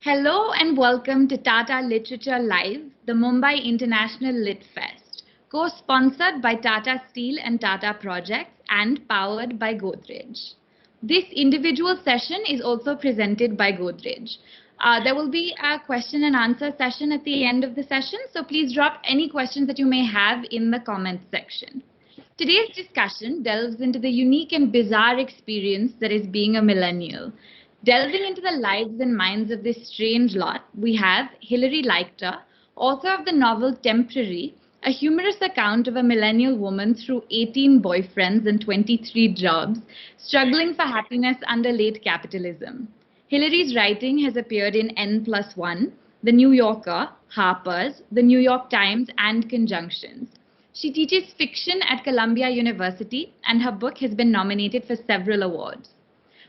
Hello and welcome to Tata Literature Live, the Mumbai International Lit Fest, co-sponsored by Tata Steel and Tata Projects and powered by Godrej. This individual session is also presented by Godrej. There will be a question and answer session at the end of the session, so please drop any questions that you may have in the comments section. Today's discussion delves into the unique and bizarre experience that is being a millennial. Delving into the lives and minds of this strange lot, we have Hilary Leichter, author of the novel Temporary, a humorous account of a millennial woman through 18 boyfriends and 23 jobs, struggling for happiness under late capitalism. Hilary's writing has appeared in N+1, The New Yorker, Harper's, The New York Times, and Conjunctions. She teaches fiction at Columbia University, and her book has been nominated for several awards.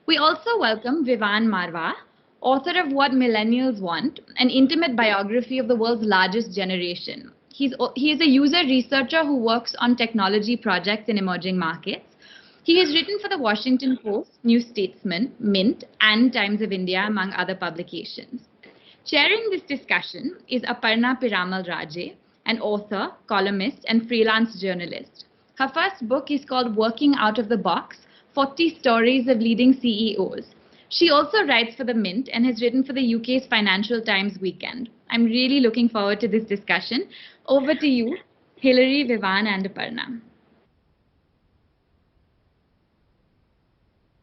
We also welcome Vivan Marwaha, author of What Millennials Want, an intimate biography of the world's largest generation. He is a user researcher who works on technology projects in emerging markets. He has written for the Washington Post, New Statesman, Mint, and Times of India, among other publications. Chairing this discussion is Aparna Piramal Raje, an author, columnist, and freelance journalist. Her first book is called Working Out of the Box, 40 Stories of Leading CEOs. She also writes for the Mint and has written for the UK's Financial Times Weekend. I'm really looking forward to this discussion. Over to you, Hilary, Vivan, and Aparna.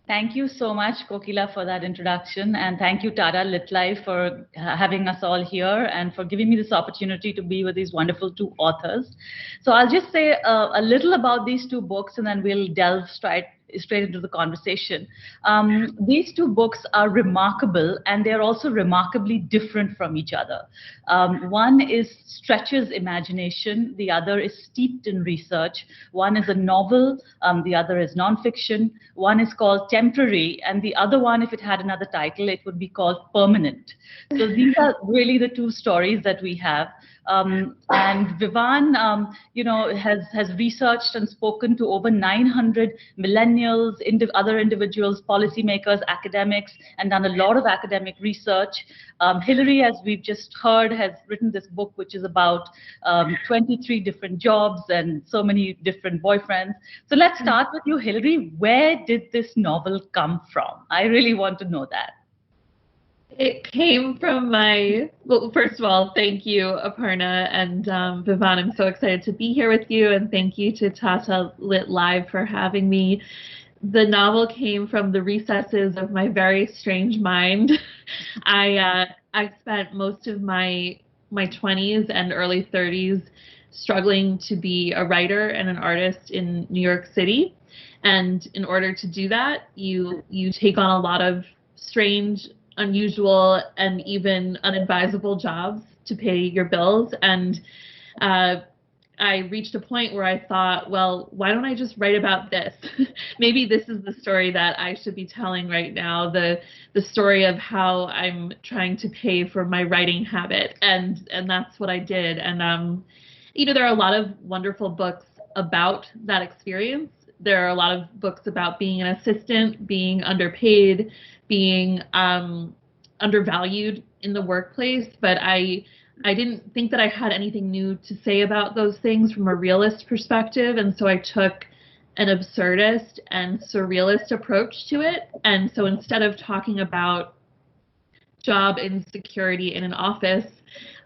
Thank you so much, Kokila, for that introduction. And thank you, Tata Lit Live, for having us all here and for giving me this opportunity to be with these wonderful two authors. So I'll just say a little about these two books, and then we'll delve straight into the conversation. These two books are remarkable, and they're also remarkably different from each other. One stretches imagination, the other is steeped in research. One is a novel, the other is nonfiction. One is called Temporary, and the other one, if it had another title, it would be called Permanent. So these are really the two stories that we have. And Vivan, has researched and spoken to over 900 millennials, other individuals, policymakers, academics, and done a lot of academic research. Hilary, as we've just heard, has written this book, which is about 23 different jobs and so many different boyfriends. So let's start with you, Hilary. Where did this novel come from? I really want to know that. It came from well, first of all, thank you, Aparna and Vivan. I'm so excited to be here with you, and thank you to Tata Lit Live for having me. The novel came from the recesses of my very strange mind. I spent most of my 20s and early 30s struggling to be a writer and an artist in New York City. And in order to do that, you take on a lot of strange, unusual, and even unadvisable jobs to pay your bills. And I reached a point where I thought, well, why don't I just write about this? Maybe this is the story that I should be telling right now, the story of how I'm trying to pay for my writing habit. And that's what I did. And there are a lot of wonderful books about that experience. There are a lot of books about being an assistant, being underpaid, being undervalued in the workplace, but I didn't think that I had anything new to say about those things from a realist perspective, and so I took an absurdist and surrealist approach to it. And so instead of talking about job insecurity in an office,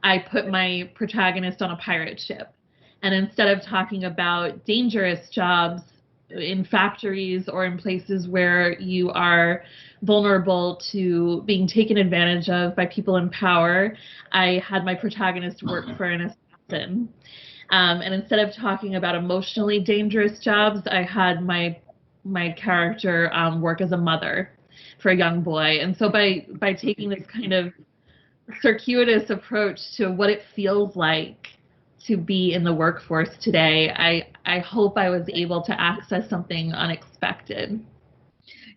I put my protagonist on a pirate ship. And instead of talking about dangerous jobs in factories or in places where you are vulnerable to being taken advantage of by people in power, I had my protagonist work for an assassin. And instead of talking about emotionally dangerous jobs, I had my character work as a mother for a young boy. And so by taking this kind of circuitous approach to what it feels like to be in the workforce today, I hope I was able to access something unexpected.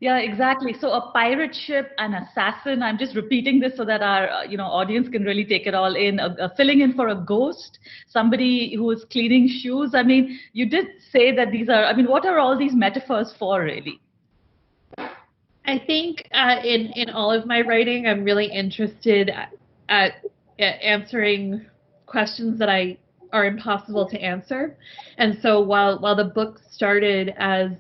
Yeah, exactly. So a pirate ship, an assassin, I'm just repeating this so that our audience can really take it all in, filling in for a ghost, somebody who is cleaning shoes. I mean, you did say that these are, what are all these metaphors for, really? I think in all of my writing, I'm really interested at answering questions that are impossible to answer. And so while the book started as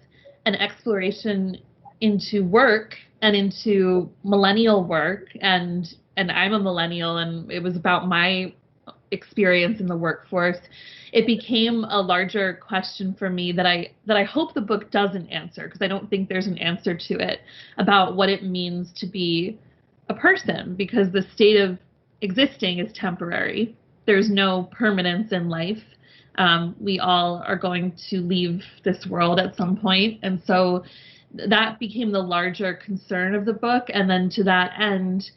an exploration into work and into millennial work, and I'm a millennial, and it was about my experience in the workforce, it became a larger question for me that I hope the book doesn't answer, because I don't think there's an answer to it, about what it means to be a person, because the state of existing is temporary. There's no permanence in life. We all are going to leave this world at some point, and so that became the larger concern of the book. And then to that end,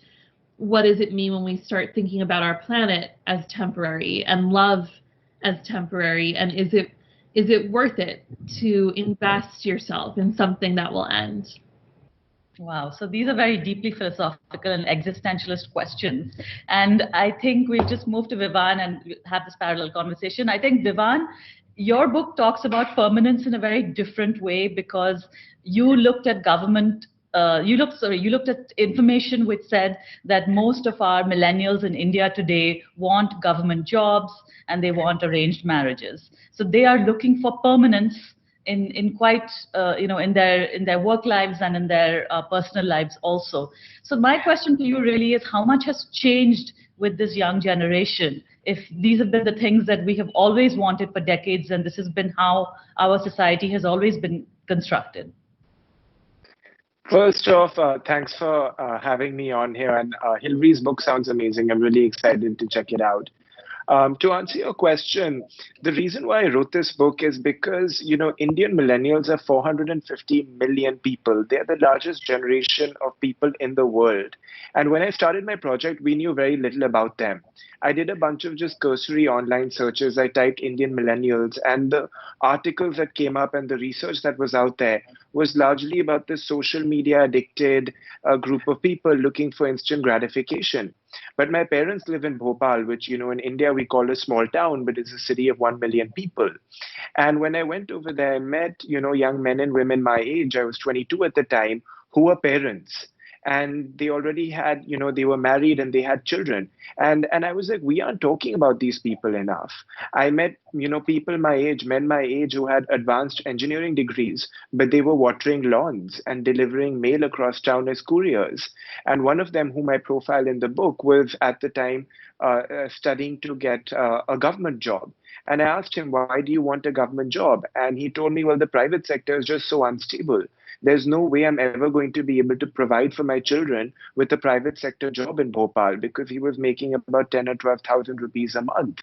what does it mean when we start thinking about our planet as temporary and love as temporary? And is it worth it to invest yourself in something that will end? Wow. So these are very deeply philosophical and existentialist questions. And I think we'll just move to Vivan and have this parallel conversation. I think, Vivan, your book talks about permanence in a very different way, because you looked at government. You looked at information which said that most of our millennials in India today want government jobs and they want arranged marriages. So they are looking for permanence in quite in their work lives and in their personal lives also. So my question to you really is, how much has changed with this young generation, if these have been the things that we have always wanted for decades, and this has been how our society has always been constructed? First off, thanks for having me on here. And Hilary's book sounds amazing. I'm really excited to check it out. To answer your question, the reason why I wrote this book is because, Indian millennials are 450 million people. They're the largest generation of people in the world. And when I started my project, we knew very little about them. I did a bunch of just cursory online searches. I typed Indian millennials, and the articles that came up and the research that was out there was largely about this social media addicted group of people looking for instant gratification. But my parents live in Bhopal, which, in India we call a small town, but it's a city of 1 million people. And when I went over there, I met, young men and women my age. I was 22 at the time, who were parents. And they already had, they were married and they had children. And I was like, we aren't talking about these people enough. I met, people my age, men my age, who had advanced engineering degrees, but they were watering lawns and delivering mail across town as couriers. And one of them, whom I profile in the book, was at the time studying to get a government job. And I asked him, why do you want a government job? And he told me, well, the private sector is just so unstable. There's no way I'm ever going to be able to provide for my children with a private sector job in Bhopal, because he was making about 10 or 12,000 rupees a month.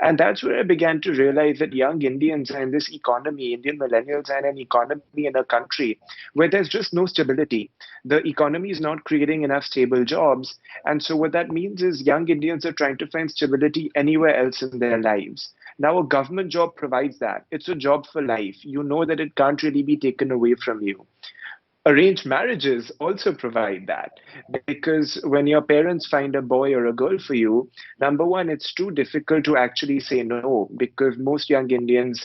And that's where I began to realize that young Indians are in this economy, Indian millennials are in an economy in a country where there's just no stability. The economy is not creating enough stable jobs. And so what that means is young Indians are trying to find stability anywhere else in their lives. Now, a government job provides that. It's a job for life. You know that it can't really be taken away from you. Arranged marriages also provide that, because when your parents find a boy or a girl for you, number one, it's too difficult to actually say no, because most young Indians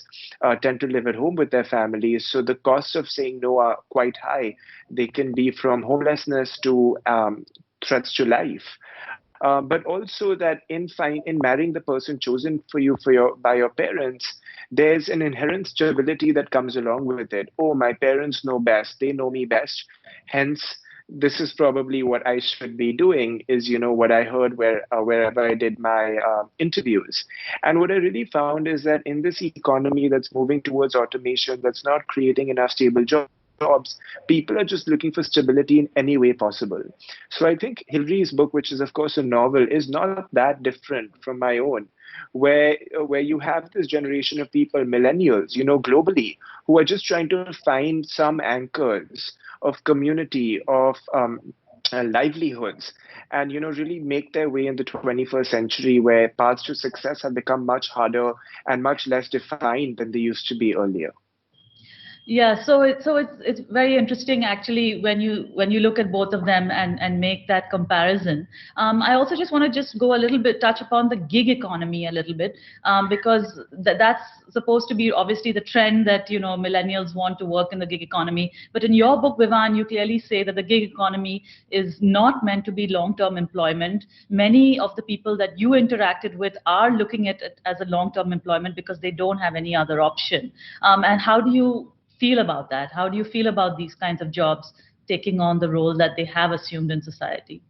tend to live at home with their families. So the costs of saying no are quite high. They can be from homelessness to threats to life. But also that in marrying the person chosen for you by your parents, there's an inherent stability that comes along with it. Oh, my parents know best; they know me best. Hence, this is probably what I should be doing. Is what I heard wherever I did my interviews. And what I really found is that in this economy that's moving towards automation, that's not creating enough stable jobs, people are just looking for stability in any way possible. So I think Hilary's book, which is of course a novel, is not that different from my own, where you have this generation of people, millennials, globally, who are just trying to find some anchors of community, of livelihoods, and really make their way in the 21st century, where paths to success have become much harder and much less defined than they used to be earlier. Yeah, so it's very interesting actually when you look at both of them and make that comparison. I also just want to just go a little bit touch upon the gig economy a little bit, because that's supposed to be obviously the trend that millennials want to work in the gig economy. But in your book, Vivan, you clearly say that the gig economy is not meant to be long-term employment. Many of the people that you interacted with are looking at it as a long-term employment because they don't have any other option. And how do you feel about that? How do you feel about these kinds of jobs taking on the role that they have assumed in society?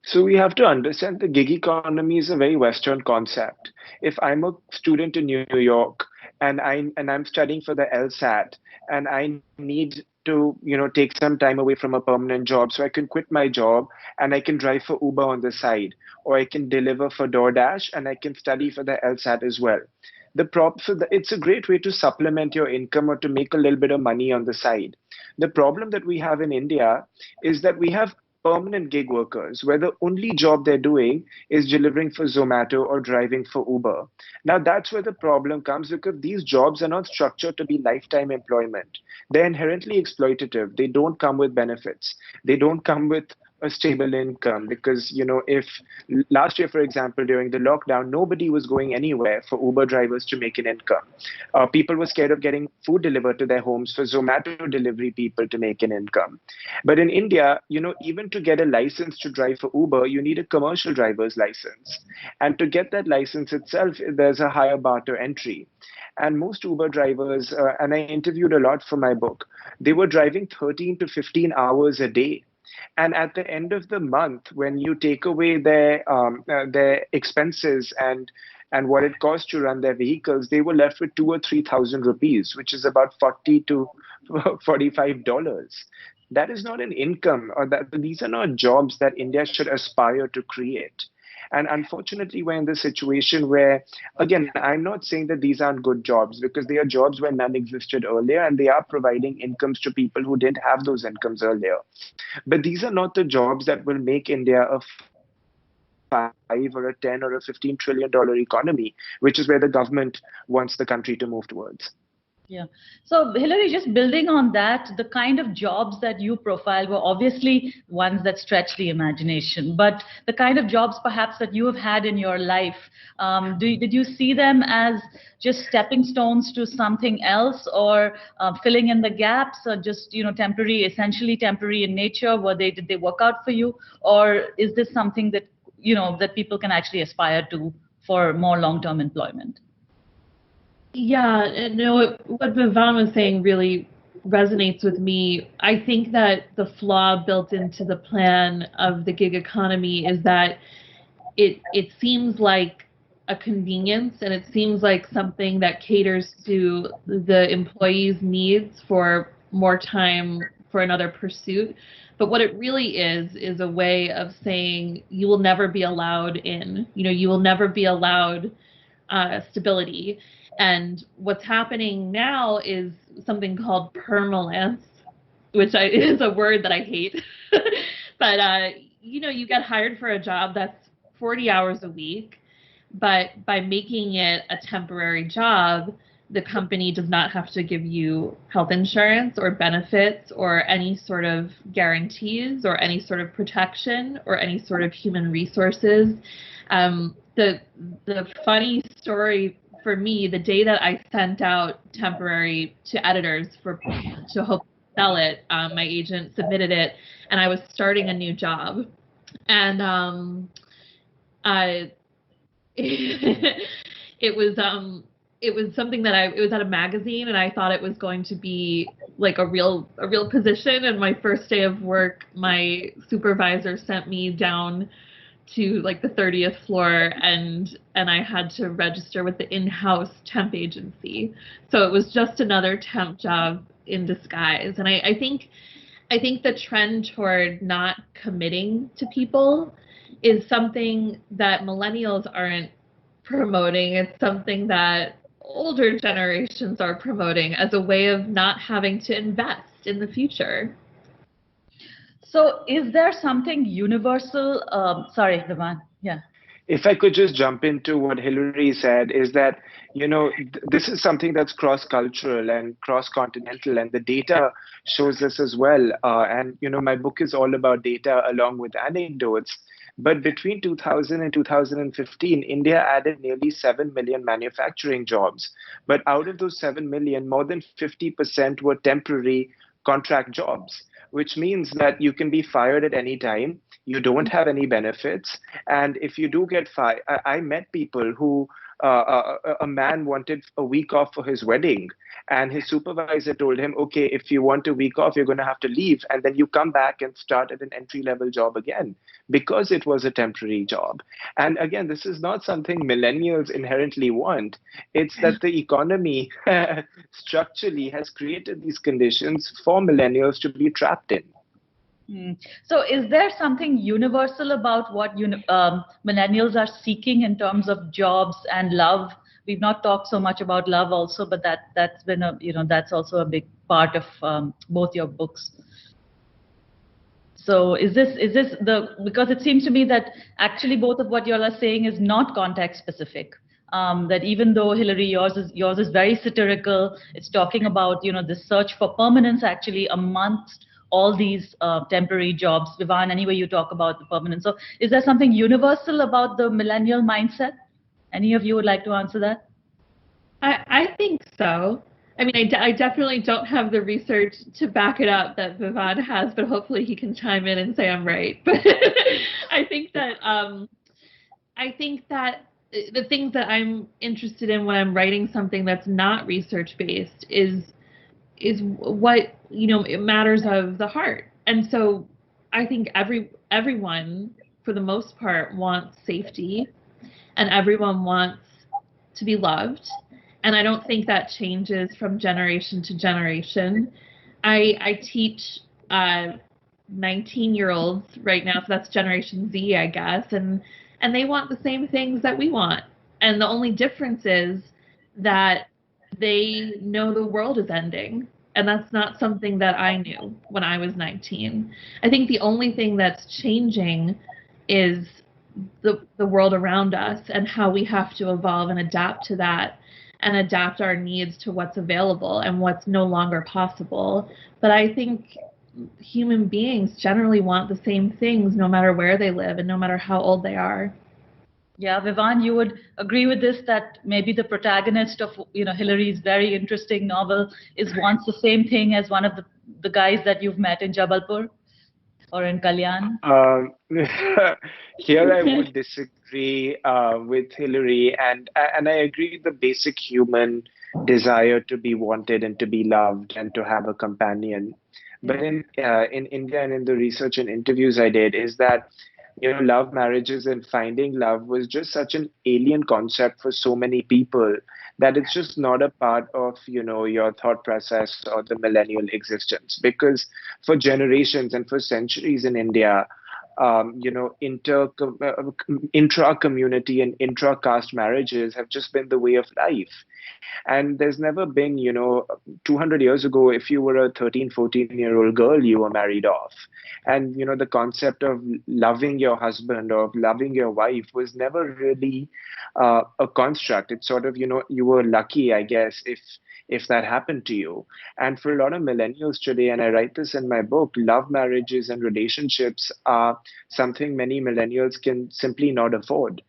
So we have to understand the gig economy is a very Western concept. If I'm a student in New York and I'm studying for the LSAT and I need to take some time away from a permanent job so I can quit my job and I can drive for Uber on the side, or I can deliver for DoorDash and I can study for the LSAT as well. It's a great way to supplement your income or to make a little bit of money on the side. The problem that we have in India is that we have permanent gig workers where the only job they're doing is delivering for Zomato or driving for Uber. Now, that's where the problem comes because these jobs are not structured to be lifetime employment. They're inherently exploitative. They don't come with benefits. They don't come with a stable income because, if last year, for example, during the lockdown, nobody was going anywhere for Uber drivers to make an income. People were scared of getting food delivered to their homes for Zomato delivery people to make an income. But in India, even to get a license to drive for Uber, you need a commercial driver's license. And to get that license itself, there's a higher bar to entry. And most Uber drivers, and I interviewed a lot for my book, they were driving 13 to 15 hours a day. And at the end of the month, when you take away their expenses and what it costs to run their vehicles, they were left with 2 or 3 thousand rupees, which is about $40 to $45. That is not an income, or that these are not jobs that India should aspire to create. And unfortunately, we're in this situation where, again, I'm not saying that these aren't good jobs because they are jobs where none existed earlier and they are providing incomes to people who didn't have those incomes earlier. But these are not the jobs that will make India a 5 or a 10 or a $15 trillion economy, which is where the government wants the country to move towards. Yeah. So, Hilary, just building on that, the kind of jobs that you profiled were obviously ones that stretch the imagination, but the kind of jobs perhaps that you have had in your life, did you see them as just stepping stones to something else, or filling in the gaps, or just temporary, essentially temporary in nature? Did they work out for you, or is this something that that people can actually aspire to for more long-term employment? Yeah, no, what Vivan was saying really resonates with me. I think that the flaw built into the plan of the gig economy is that it seems like a convenience, and it seems like something that caters to the employee's needs for more time for another pursuit. But what it really is a way of saying you will never be allowed in. You will never be allowed stability. And what's happening now is something called permalance, which is a word that I hate. But you get hired for a job that's 40 hours a week, but by making it a temporary job, the company does not have to give you health insurance or benefits or any sort of guarantees or any sort of protection or any sort of human resources. The funny story for me, the day that I sent out temporary to editors to hope to sell it, my agent submitted it, and I was starting a new job, and it was something that it was at a magazine, and I thought it was going to be like a real position. And my first day of work, my supervisor sent me down to like the 30th floor, and I had to register with the in-house temp agency. So it was just another temp job in disguise. And I think the trend toward not committing to people is something that millennials aren't promoting. It's something that older generations are promoting as a way of not having to invest in the future. So is there something universal? Sorry, Vivan. Yeah. If I could just jump into what Hilary said, is that, this is something that's cross-cultural and cross-continental, and the data shows this as well. And, my book is all about data along with anecdotes. But between 2000 and 2015, India added nearly 7 million manufacturing jobs. But out of those 7 million, more than 50% were temporary contract jobs, which means that you can be fired at any time. You don't have any benefits. And if you do get fired, I met people who, a man wanted a week off for his wedding, and his supervisor told him, okay, if you want a week off, you're going to have to leave. And then you come back and start at an entry level job again, because it was a temporary job. And again, this is not something millennials inherently want. It's that the economy structurally has created these conditions for millennials to be trapped in. So is there something universal about what millennials are seeking in terms of jobs and love? We've not talked so much about love also, but that's been that's also a big part of both your books. So is this because it seems to me that actually both of what you all are saying is not context specific. That even though Hilary, yours is very satirical, it's talking about the search for permanence actually amongst all these temporary jobs. Vivan, anyway, you talk about the permanence. So is there something universal about the millennial mindset? Any of you would like to answer that? I think so. I mean, I definitely don't have the research to back it up that Vivan has, but hopefully he can chime in and say I'm right. But I think that the things that I'm interested in when I'm writing something that's not research based is what it matters of the heart. And so I think everyone for the most part wants safety, and everyone wants to be loved. And I don't think that changes from generation to generation. I teach 19-year-olds right now, so that's Generation Z, I guess, and they want the same things that we want. And the only difference is that they know the world is ending. And that's not something that I knew when I was 19. I think the only thing that's changing is the world around us and how we have to evolve and adapt to that, and adapt our needs to what's available and what's no longer possible. But I think human beings generally want the same things no matter where they live and no matter how old they are. Yeah, Vivan, you would agree with this, that maybe the protagonist of Hilary's very interesting novel wants the same thing as one of the guys that you've met in Jabalpur or in Kalyan? Here I would disagree with Hilary, and I agree with the basic human desire to be wanted and to be loved and to have a companion. But in India and in the research and interviews I did, is that love marriages and finding love was just such an alien concept for so many people that it's just not a part of your thought process or the millennial existence. Because for generations and for centuries in India, intra-community and intra-caste marriages have just been the way of life. And there's never been, 200 years ago, if you were a 13, 14-year-old girl, you were married off. And, the concept of loving your husband or of loving your wife was never really a construct. It's sort of, you were lucky, I guess, if that happened to you. And for a lot of millennials today, and I write this in my book, love marriages and relationships are something many millennials can simply not afford.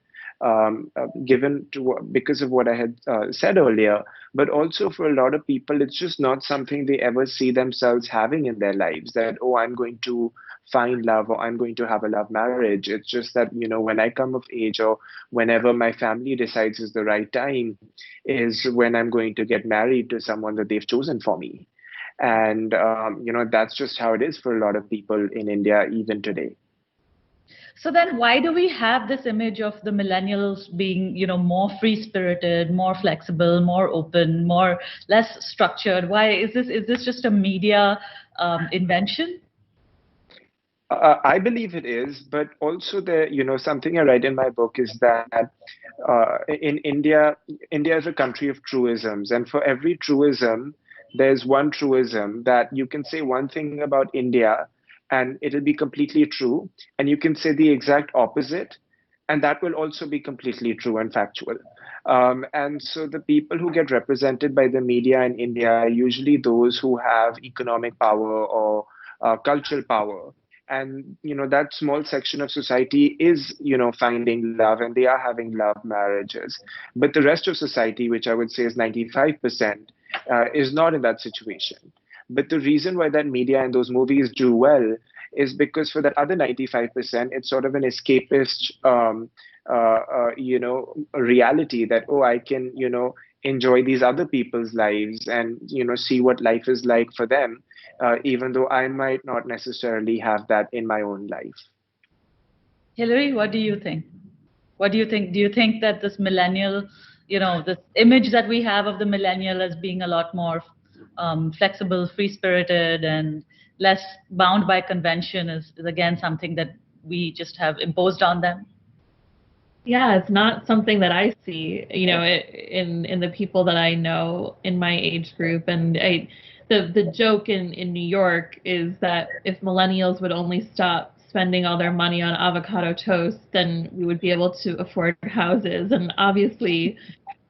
Because of what I had said earlier, but also for a lot of people, it's just not something they ever see themselves having in their lives, that, oh, I'm going to find love or I'm going to have a love marriage. It's just that, when I come of age or whenever my family decides is the right time is when I'm going to get married to someone that they've chosen for me. And, that's just how it is for a lot of people in India, even today. So then why do we have this image of the millennials being, more free-spirited, more flexible, more open, less structured? Why is this just a media invention? I believe it is, but also something I write in my book is that in India is a country of truisms, and for every truism, there's one truism that you can say one thing about India, and it'll be completely true. And you can say the exact opposite, And that will also be completely true and factual. And so the people who get represented by the media in India are usually those who have economic power or cultural power. And that small section of society is finding love, and they are having love marriages. But the rest of society, which I would say is 95%, is not in that situation. But the reason why that media and those movies do well is because for that other 95%, it's sort of an escapist, a reality that, oh, I can, enjoy these other people's lives and, see what life is like for them, even though I might not necessarily have that in my own life. Hilary, what do you think? What do you think? Do you think that this millennial, this image that we have of the millennial as being a lot more flexible, free-spirited, and less bound by convention is again something that we just have imposed on them? Yeah, it's not something that I see, in the people that I know in my age group. And the joke in New York is that if millennials would only stop spending all their money on avocado toast, then we would be able to afford houses. And obviously,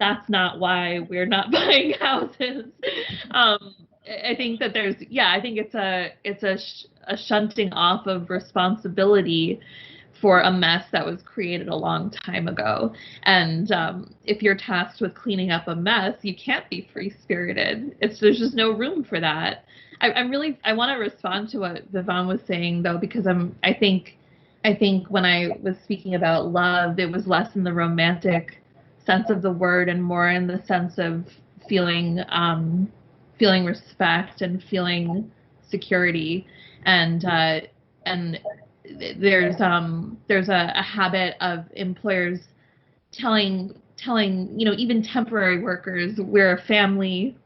that's not why we're not buying houses. I think that I think it's a shunting off of responsibility for a mess that was created a long time ago. And if you're tasked with cleaning up a mess, you can't be free-spirited. There's just no room for that. I want to respond to what Vivan was saying, though, because I think when I was speaking about love, it was less in the romantic sense of the word and more in the sense of feeling respect and feeling security. And there's a habit of employers telling even temporary workers we're a family,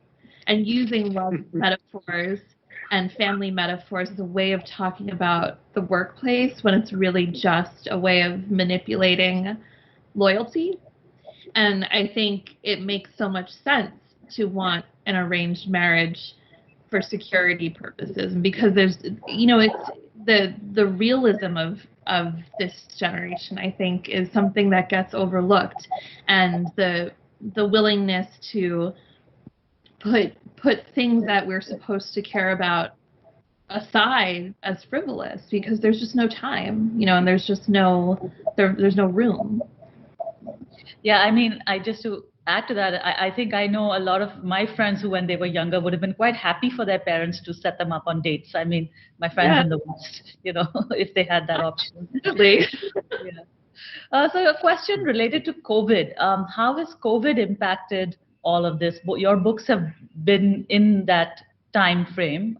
and using love metaphors and family metaphors as a way of talking about the workplace when it's really just a way of manipulating loyalty. And I think it makes so much sense to want an arranged marriage for security purposes, because there's it's the realism of this generation, I think, is something that gets overlooked, and the willingness to put things that we're supposed to care about aside as frivolous, because there's just no time, and there's just there's no room. Yeah, I mean, to add to that, I think I know a lot of my friends who, when they were younger, would have been quite happy for their parents to set them up on dates. I mean, my friends in the West, if they had that option. Absolutely. Yeah. So a question related to COVID. How has COVID impacted all of this? Your books have been in that time frame,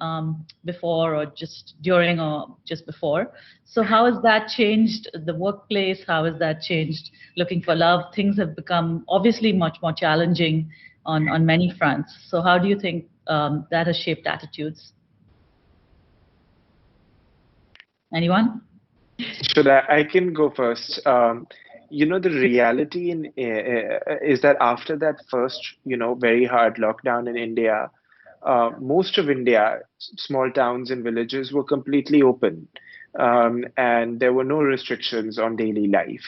before or just during or just before. So how has that changed the workplace? How has that changed looking for love? Things have become obviously much more challenging on many fronts. So how do you think that has shaped attitudes? Anyone? Should I can go first. The reality is that after that first, very hard lockdown in India, most of India, small towns and villages were completely open, and there were no restrictions on daily life.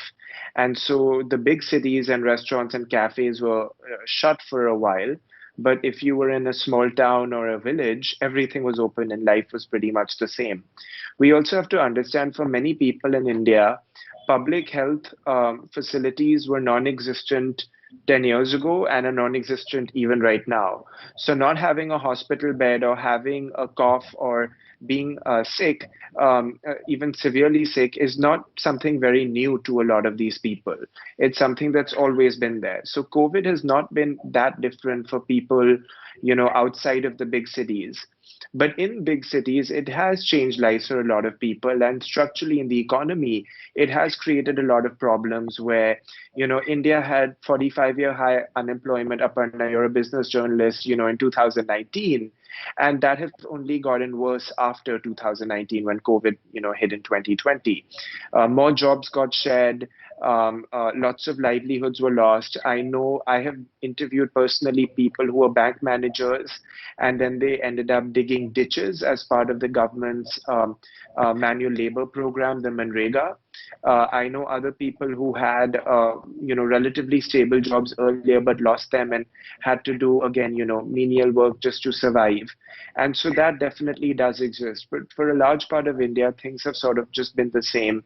And so the big cities and restaurants and cafes were shut for a while. But if you were in a small town or a village, everything was open and life was pretty much the same. We also have to understand, for many people in India, public health facilities were non-existent 10 years ago and are non-existent even right now. So not having a hospital bed or having a cough or being sick, even severely sick, is not something very new to a lot of these people. It's something that's always been there. So COVID has not been that different for people, outside of the big cities. But in big cities, it has changed lives for a lot of people, and structurally in the economy, it has created a lot of problems where, India had 45-year high unemployment. Aparna, you're a business journalist, in 2019, and that has only gotten worse after 2019 when COVID, hit in 2020. More jobs got shed. Lots of livelihoods were lost. I know I have interviewed personally people who were bank managers, and then they ended up digging ditches as part of the government's manual labor program, the Manrega. I know other people who had, relatively stable jobs earlier but lost them and had to do, again, menial work just to survive. And so that definitely does exist. But for a large part of India, things have sort of just been the same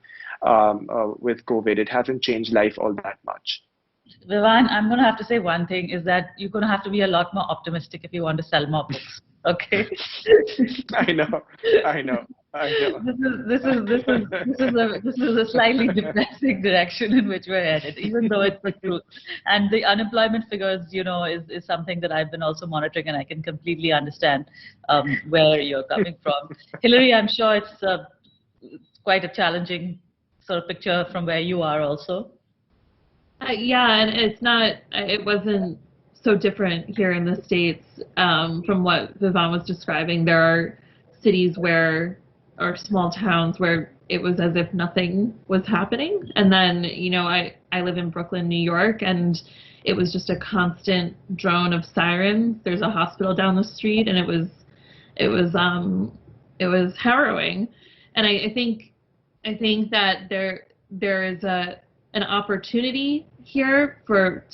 with COVID. It hasn't changed life all that much. Vivan, I'm going to have to say one thing is that you're going to have to be a lot more optimistic if you want to sell more books. Okay. I know. This is a slightly depressing direction in which we're headed, even though it's the truth. And the unemployment figures, is something that I've been also monitoring, and I can completely understand where you're coming from. Hilary, I'm sure it's quite a challenging sort of picture from where you are also. Yeah, and it wasn't so different here in the States from what Vivan was describing. There are cities or small towns where it was as if nothing was happening. And then, I live in Brooklyn, New York, and it was just a constant drone of sirens. There's a hospital down the street, and it was harrowing. And I think that there is an opportunity here for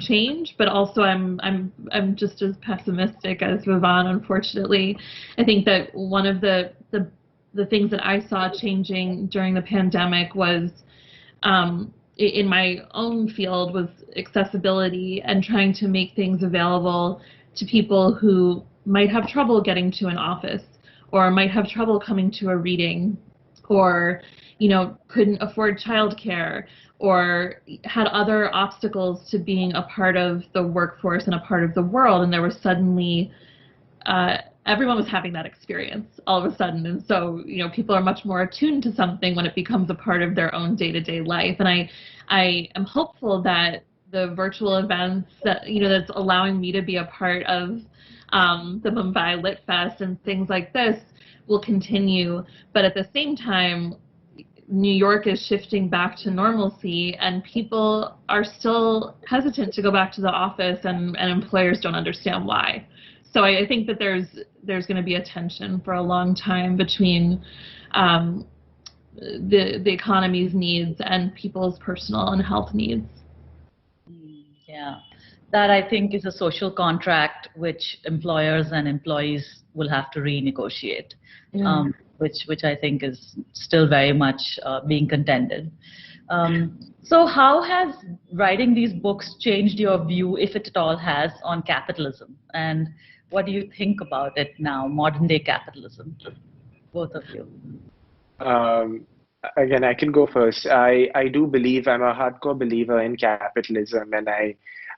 change, but also I'm just as pessimistic as Vivan, unfortunately. I think that one of the things that I saw changing during the pandemic was in my own field was accessibility and trying to make things available to people who might have trouble getting to an office or might have trouble coming to a reading or couldn't afford childcare or had other obstacles to being a part of the workforce and a part of the world. And there was suddenly, everyone was having that experience all of a sudden. And so, people are much more attuned to something when it becomes a part of their own day-to-day life. And I am hopeful that the virtual events that, that's allowing me to be a part of the Mumbai Lit Fest and things like this will continue. But at the same time, New York is shifting back to normalcy, and people are still hesitant to go back to the office, and employers don't understand why. So I think that there's going to be a tension for a long time between the economy's needs and people's personal and health needs. Yeah, that I think is a social contract which employers and employees will have to renegotiate. Yeah. Which I think is still very much being contended. So how has writing these books changed your view, if it at all has, on capitalism? And what do you think about it now, modern day capitalism, both of you? Again, I can go first. I do believe, I'm a hardcore believer in capitalism, and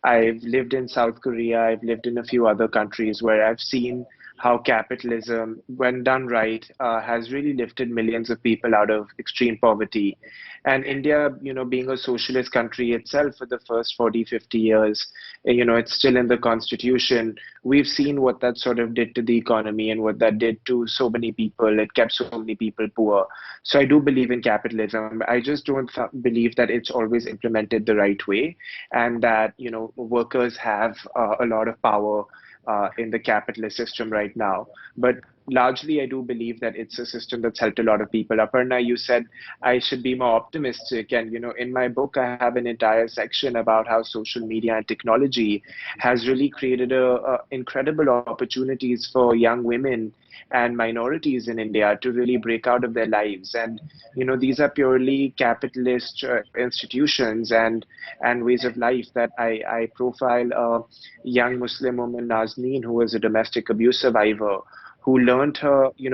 I've lived in South Korea, I've lived in a few other countries where I've seen how capitalism, when done right, has really lifted millions of people out of extreme poverty. And India, being a socialist country itself for the first 40, 50 years, it's still in the constitution. We've seen what that sort of did to the economy and what that did to so many people. It kept so many people poor. So I do believe in capitalism. I just don't believe that it's always implemented the right way, and that, workers have a lot of power in the capitalist system right now. But largely, I do believe that it's a system that's helped a lot of people. Aparna, you said I should be more optimistic. And, in my book, I have an entire section about how social media and technology has really created incredible opportunities for young women and minorities in India to really break out of their lives. And, these are purely capitalist institutions and ways of life that I profile a young Muslim woman, Nazneen, who was a domestic abuse survivor, who learned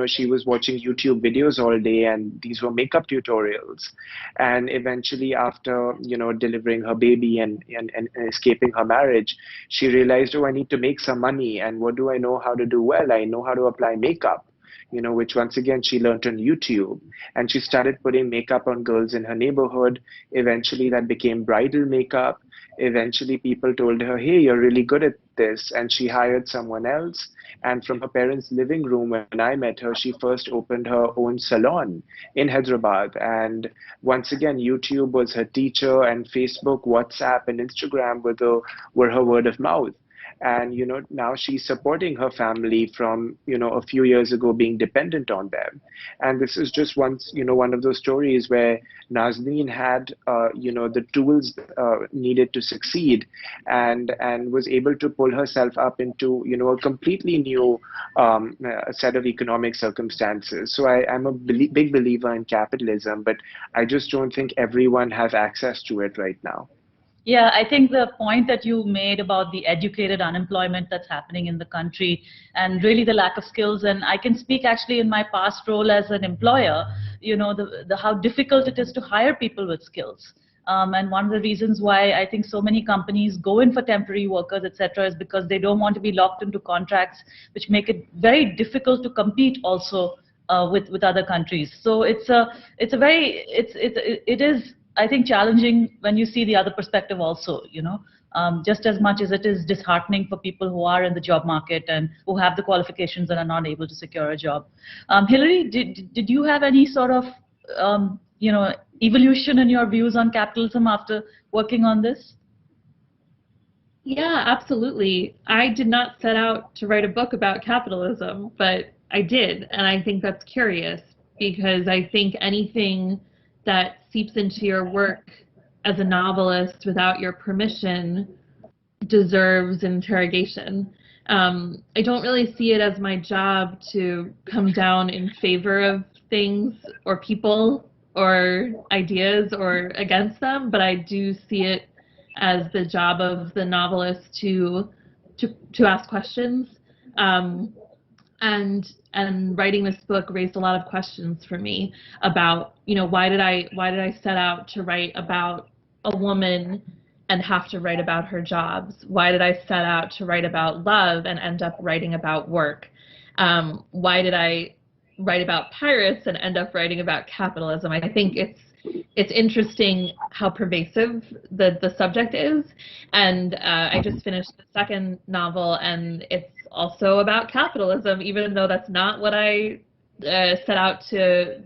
she was watching YouTube videos all day, and these were makeup tutorials. And eventually, after, delivering her baby and escaping her marriage, she realized, oh, I need to make some money. And what do I know how to do? Well, I know how to apply makeup, which once again she learned on YouTube. And she started putting makeup on girls in her neighborhood. Eventually, that became bridal makeup. Eventually, people told her, hey, you're really good at this. And she hired someone else. And from her parents' living room, when I met her, she first opened her own salon in Hyderabad. And once again, YouTube was her teacher, and Facebook, WhatsApp, and Instagram were her word of mouth. and now she's supporting her family from a few years ago being dependent on them. And this is just one of those stories where Nazneen had the tools needed to succeed, and was able to pull herself up into a completely new set of economic circumstances. So I'm a big believer in capitalism, but I just don't think everyone has access to it right now. Yeah, I think the point that you made about the educated unemployment that's happening in the country and really the lack of skills, and I can speak actually in my past role as an employer, the how difficult it is to hire people with skills. And one of the reasons why I think so many companies go in for temporary workers, etc., is because they don't want to be locked into contracts, which make it very difficult to compete also with other countries. So it is, I think, challenging when you see the other perspective also, just as much as it is disheartening for people who are in the job market and who have the qualifications and are not able to secure a job. Hilary, did you have any sort of, evolution in your views on capitalism after working on this? Yeah, absolutely. I did not set out to write a book about capitalism, but I did, and I think that's curious because I think anything that seeps into your work as a novelist without your permission deserves interrogation. I don't really see it as my job to come down in favor of things or people or ideas or against them, but I do see it as the job of the novelist to ask questions. And writing this book raised a lot of questions for me about, why did I set out to write about a woman and have to write about her jobs? Why did I set out to write about love and end up writing about work? Why did I write about pirates and end up writing about capitalism? I think it's interesting how pervasive the subject is, and I just finished the second novel, and it's also about capitalism, even though that's not what I set out to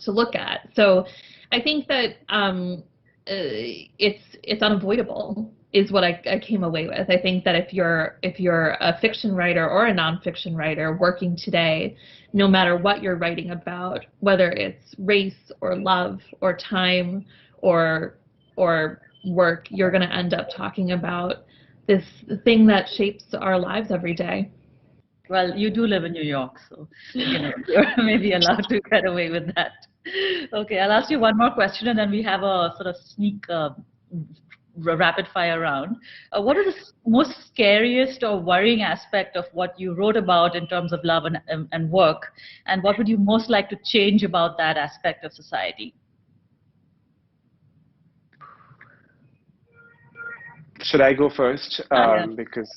look at. So I think that it's unavoidable is what I came away with. I think that if you're a fiction writer or a nonfiction writer working today, no matter what you're writing about, whether it's race or love or time or work, you're going to end up talking about this thing that shapes our lives every day. Well, you do live in New York, so you're maybe allowed to get away with that. Okay, I'll ask you one more question, and then we have a sort of sneak rapid fire round. What are the most scariest or worrying aspect of what you wrote about in terms of love and work, and what would you most like to change about that aspect of society? Should I go first? Because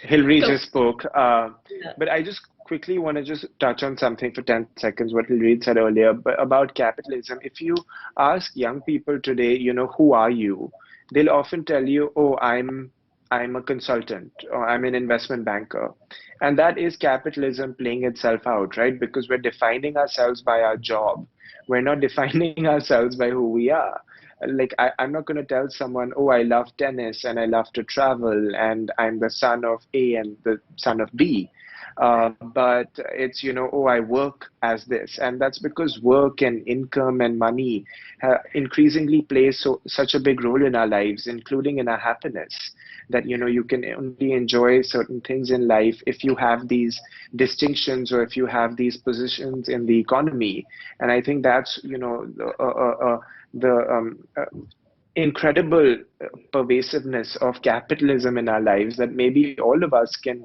Hilary just spoke. But I just quickly want to just touch on something for 10 seconds, what Hilary said earlier about capitalism. If you ask young people today, who are you? They'll often tell you, oh, I'm a consultant, or I'm an investment banker. And that is capitalism playing itself out, right? Because we're defining ourselves by our job. We're not defining ourselves by who we are. Like, I'm not going to tell someone, oh, I love tennis and I love to travel and I'm the son of A and the son of B. But it's, oh, I work as this. And that's because work and income and money increasingly plays such a big role in our lives, including in our happiness, that, you can only enjoy certain things in life if you have these distinctions or if you have these positions in the economy. And I think that's, the incredible pervasiveness of capitalism in our lives, that maybe all of us can,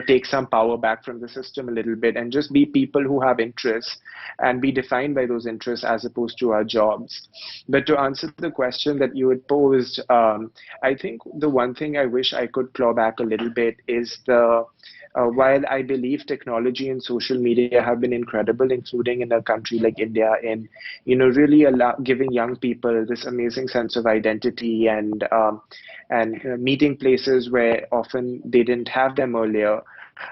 take some power back from the system a little bit and just be people who have interests and be defined by those interests as opposed to our jobs. But to answer the question that you had posed, I think the one thing I wish I could claw back a little bit is while I believe technology and social media have been incredible, including in a country like India, in really giving young people this amazing sense of identity and meeting places where often they didn't have them earlier,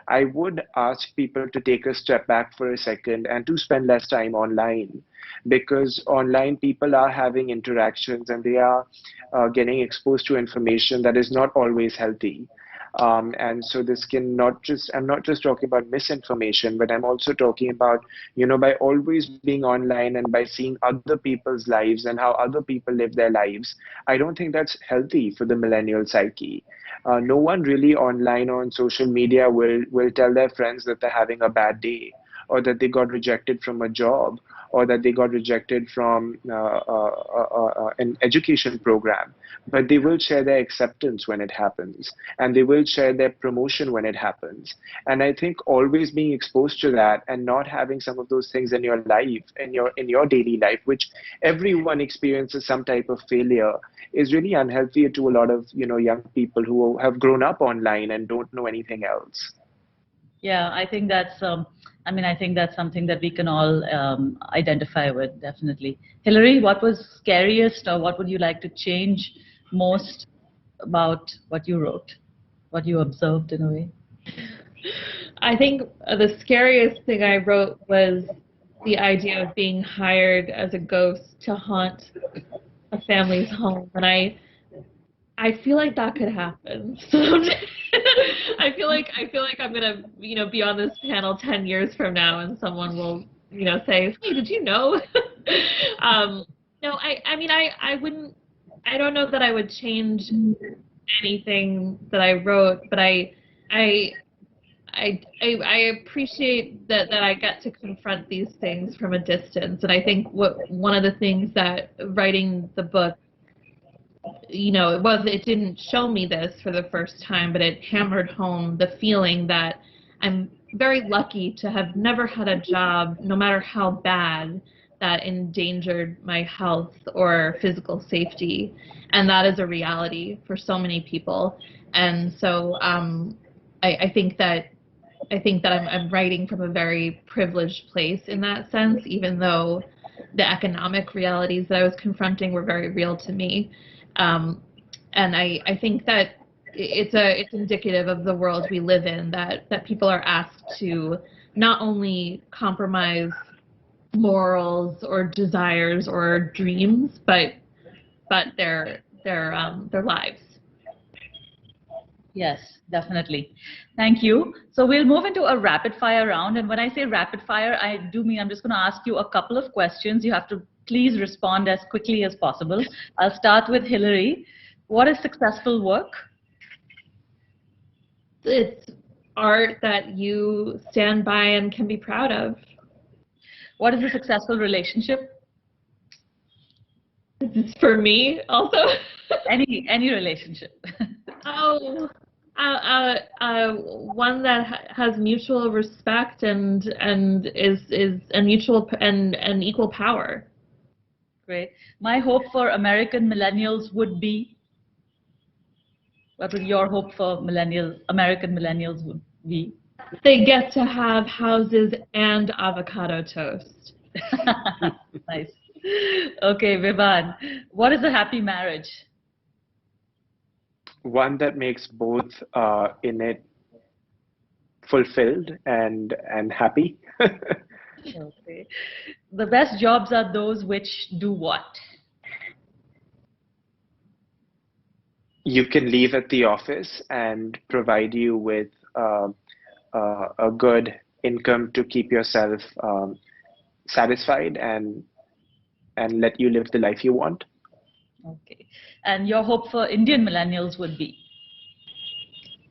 I would ask people to take a step back for a second and to spend less time online, because online people are having interactions and they are getting exposed to information that is not always healthy. And so this can not just, I'm not just talking about misinformation, but I'm also talking about, by always being online and by seeing other people's lives and how other people live their lives, I don't think that's healthy for the millennial psyche. No one really online or on social media will tell their friends that they're having a bad day, or that they got rejected from a job, or that they got rejected from an education program. But they will share their acceptance when it happens, and they will share their promotion when it happens. And I think always being exposed to that and not having some of those things in your life, in your daily life, which everyone experiences some type of failure, is really unhealthy to a lot of young people who have grown up online and don't know anything else. Yeah, I think that's, I think that's something that we can all identify with, definitely. Hilary, what was scariest, or what would you like to change most about what you wrote, what you observed in a way? I think the scariest thing I wrote was the idea of being hired as a ghost to haunt a family's home, and I feel like that could happen. I feel like I'm gonna be on this panel 10 years from now, and someone will say, "Hey, did you know?" No, I wouldn't. I don't know that I would change anything that I wrote, but I appreciate that I get to confront these things from a distance, and I think one of the things that writing the book, it didn't show me this for the first time, but it hammered home the feeling that I'm very lucky to have never had a job, no matter how bad, that endangered my health or physical safety. And that is a reality for so many people. And so I think that I'm writing from a very privileged place in that sense, even though the economic realities that I was confronting were very real to me. And I think that it's indicative of the world we live in, that people are asked to not only compromise morals or desires or dreams, but their lives. Yes, definitely. Thank you. So we'll move into a rapid fire round. And when I say rapid fire, I do mean I'm just going to ask you a couple of questions. You have to please respond as quickly as possible. I'll start with Hilary. What is successful work? It's art that you stand by and can be proud of. What is a successful relationship? For me, also. Any relationship. One that has mutual respect and is a mutual and equal power. Great. My hope for American millennials would be. What would your hope for American millennials would be? They get to have houses and avocado toast. Nice. Okay, Vivan. What is a happy marriage? One that makes both in it fulfilled and happy. Okay. The best jobs are those which do what? You can leave at the office and provide you with a good income to keep yourself satisfied and let you live the life you want. Okay. And your hope for Indian millennials would be?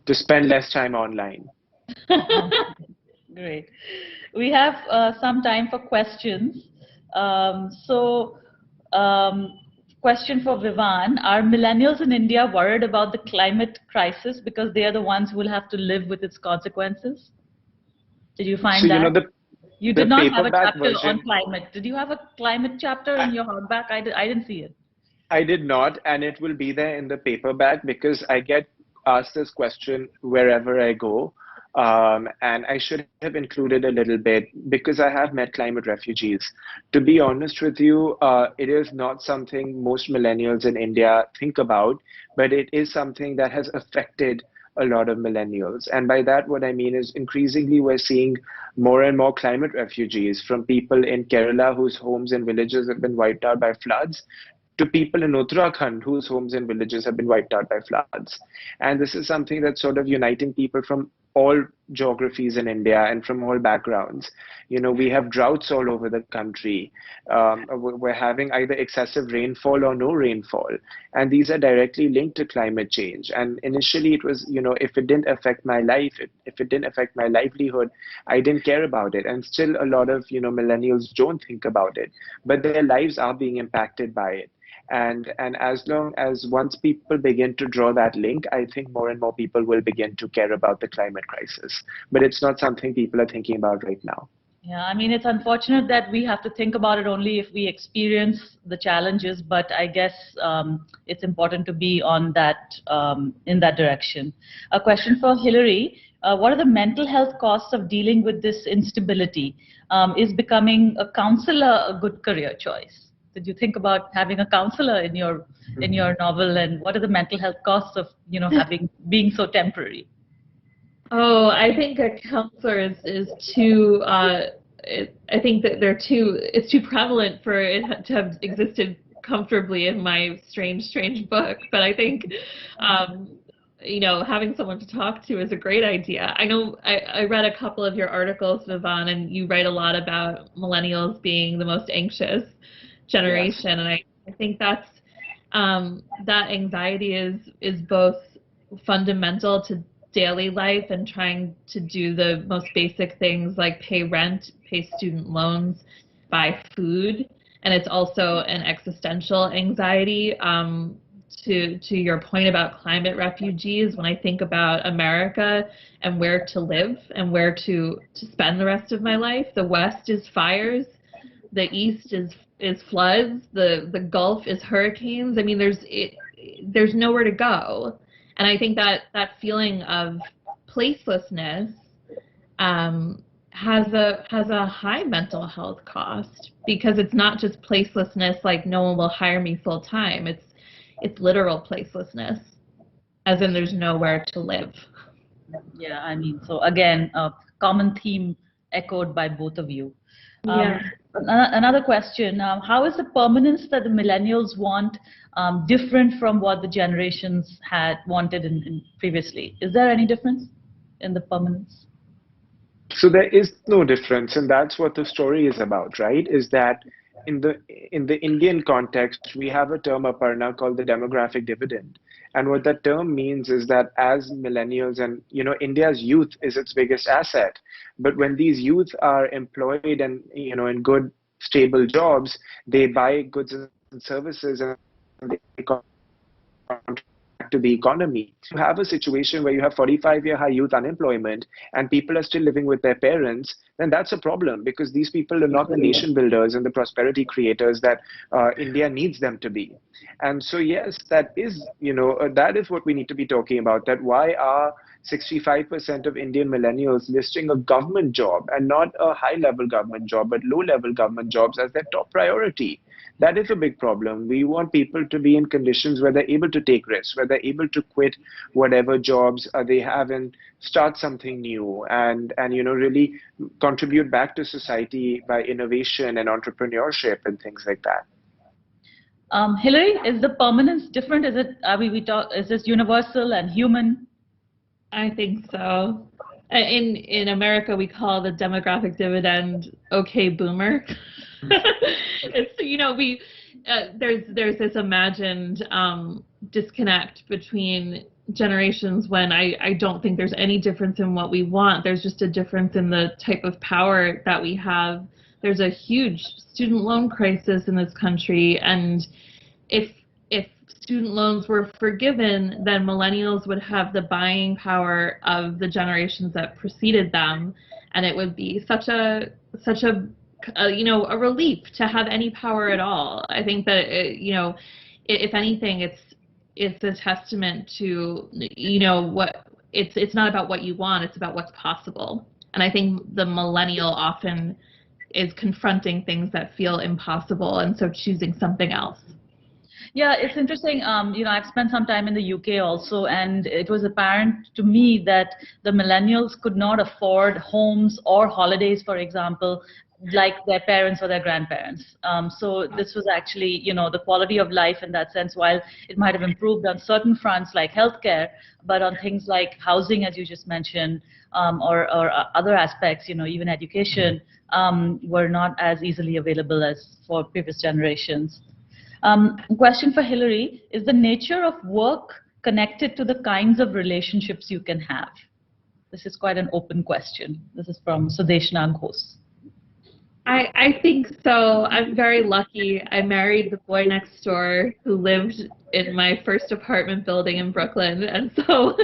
To spend less time online. Great. We have some time for questions. Question for Vivan. Are millennials in India worried about the climate crisis because they are the ones who will have to live with its consequences? Did you find that? You did not have a chapter on climate. Did you have a climate chapter in your hardback? I didn't see it. I did not, and it will be there in the paperback because I get asked this question wherever I go. And I should have included a little bit because I have met climate refugees. To be honest with you, it is not something most millennials in India think about, but it is something that has affected a lot of millennials. And by that, what I mean is increasingly we're seeing more and more climate refugees, from people in Kerala whose homes and villages have been wiped out by floods to people in Uttarakhand whose homes and villages have been wiped out by floods. And this is something that's sort of uniting people from all geographies in India and from all backgrounds. We have droughts all over the country. We're having either excessive rainfall or no rainfall. And these are directly linked to climate change. And initially it was, if it didn't affect my life, if it didn't affect my livelihood, I didn't care about it. And still a lot of, millennials don't think about it, but their lives are being impacted by it. And as long as once people begin to draw that link, I think more and more people will begin to care about the climate crisis. But it's not something people are thinking about right now. Yeah, I mean, it's unfortunate that we have to think about it only if we experience the challenges, but I guess it's important to be on that, in that direction. A question for Hilary. What are the mental health costs of dealing with this instability? Is becoming a counselor a good career choice? Did you think about having a counselor in your novel, and what are the mental health costs of being so temporary? Oh, I think a counselor is too. I think that it's too prevalent for it to have existed comfortably in my strange book. But I think, having someone to talk to is a great idea. I know I read a couple of your articles, Vivan, and you write a lot about millennials being the most anxious generation, yes. And I think that's that anxiety is both fundamental to daily life and trying to do the most basic things like pay rent, pay student loans, buy food, and it's also an existential anxiety. To your point about climate refugees, when I think about America and where to live and where to spend the rest of my life, the West is fires, the East is floods, the Gulf is hurricanes. I mean, there's nowhere to go, and I think that feeling of placelessness has a high mental health cost, because it's not just placelessness like no one will hire me full time. It's literal placelessness, as in there's nowhere to live. Yeah, I mean, so again, a common theme echoed by both of you. Yeah. Another question, how is the permanence that the millennials want different from what the generations had wanted in previously? Is there any difference in the permanence? So there is no difference, and that's what the story is about, right? Is that in the Indian context, we have a term, Aparna, called the demographic dividend. And what that term means is that as millennials, and India's youth is its biggest asset. But when these youth are employed and in good, stable jobs, they buy goods and services and they contribute to the economy. You have a situation where you have 45-year high youth unemployment and people are still living with their parents, then that's a problem, because these people are not the nation builders and the prosperity creators that India needs them to be. And so, yes, that is, that is what we need to be talking about, that why are 65% of Indian millennials listing a government job, and not a high-level government job, but low-level government jobs as their top priority? That is a big problem. We want people to be in conditions where they're able to take risks, where they're able to quit whatever jobs they have and start something new, and really contribute back to society by innovation and entrepreneurship and things like that. Hilary, is the permanence different? Is it is this universal and human? I think so. In America, we call the demographic dividend "okay, boomer." It's there's this imagined disconnect between generations when I don't think there's any difference in what we want. There's just a difference in the type of power that we have. There's a huge student loan crisis in this country, and if student loans were forgiven, then millennials would have the buying power of the generations that preceded them, and it would be such a relief to have any power at all. I think that if anything, it's a testament to what it's not about what you want, it's about what's possible. And I think the millennial often is confronting things that feel impossible, and so choosing something else. Yeah, it's interesting. I've spent some time in the UK also, and it was apparent to me that the millennials could not afford homes or holidays, for example, like their parents or their grandparents. So this was actually, the quality of life in that sense, while it might have improved on certain fronts like healthcare, but on things like housing, as you just mentioned, or other aspects, even education, were not as easily available as for previous generations. Question for Hilary: is the nature of work connected to the kinds of relationships you can have? This is quite an open question. This is from Sudeshna Ghose. I think so. I'm very lucky. I married the boy next door who lived in my first apartment building in Brooklyn, and so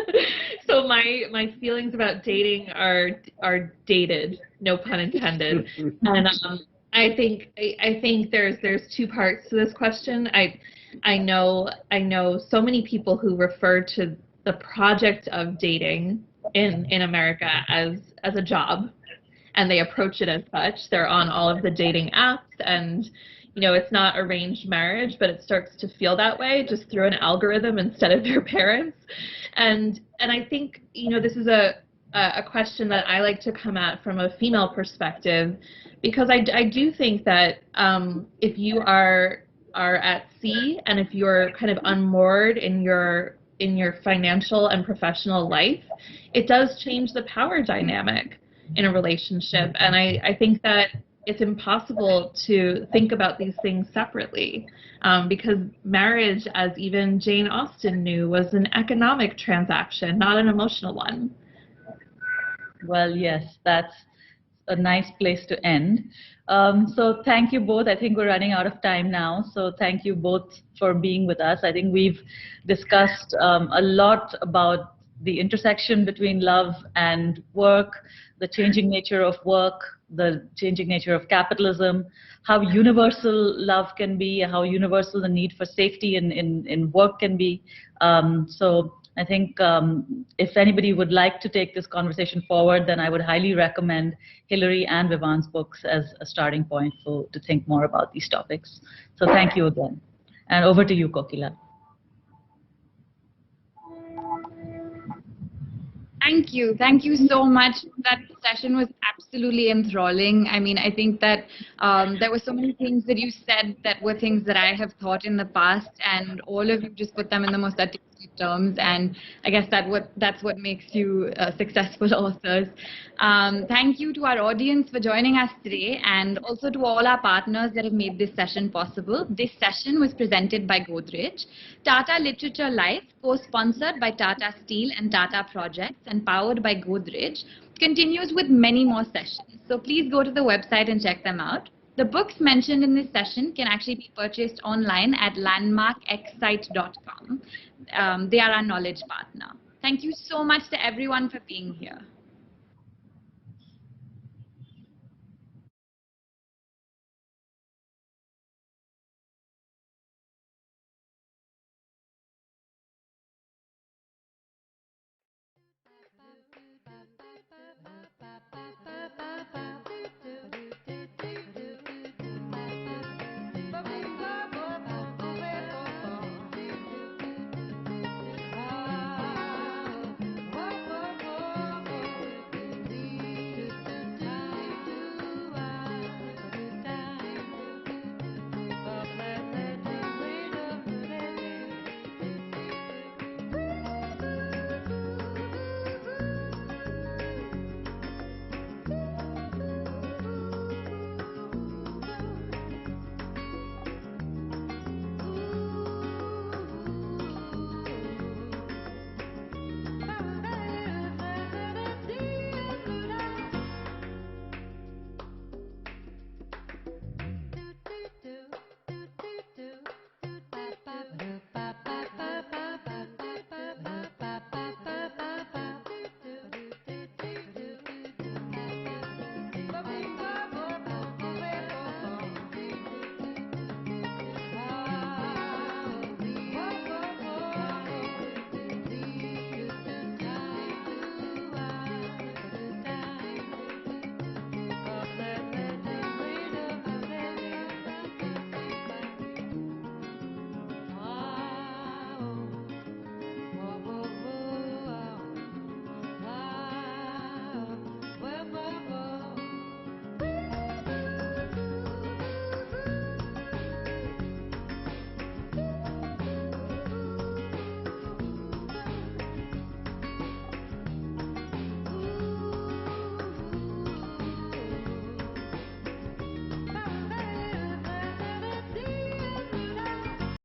my feelings about dating are dated, no pun intended. And I think there's two parts to this question. I know so many people who refer to the project of dating in America as a job, and they approach it as such. They're on all of the dating apps, and it's not arranged marriage, but it starts to feel that way just through an algorithm instead of their parents. And I think this is a question that I like to come at from a female perspective, because I do think that if you are at sea, and if you're kind of unmoored in your financial and professional life, it does change the power dynamic in a relationship. And I think that it's impossible to think about these things separately, because marriage, as even Jane Austen knew, was an economic transaction, not an emotional one. Well, yes, that's a nice place to end. So thank you both. I think we're running out of time now. So thank you both for being with us. I think we've discussed a lot about the intersection between love and work, the changing nature of work, the changing nature of capitalism, how universal love can be, how universal the need for safety in work can be. So I think if anybody would like to take this conversation forward, then I would highly recommend Hilary and Vivan's books as a starting point to think more about these topics. So thank you again. And over to you, Kokila. Thank you. Thank you so much. That session was absolutely enthralling. I mean, I think that there were so many things that you said that were things that I have thought in the past, and all of you just put them in the most artistic terms, and I guess that's what makes you successful authors. Thank you to our audience for joining us today, and also to all our partners that have made this session possible. This session was presented by Godrej, Tata Literature Live, co-sponsored by Tata Steel and Tata Projects, and powered by Godrej, continues with many more sessions. So please go to the website and check them out. The books mentioned in this session can actually be purchased online at landmarkexsite.com. They are our knowledge partner. Thank you so much to everyone for being here.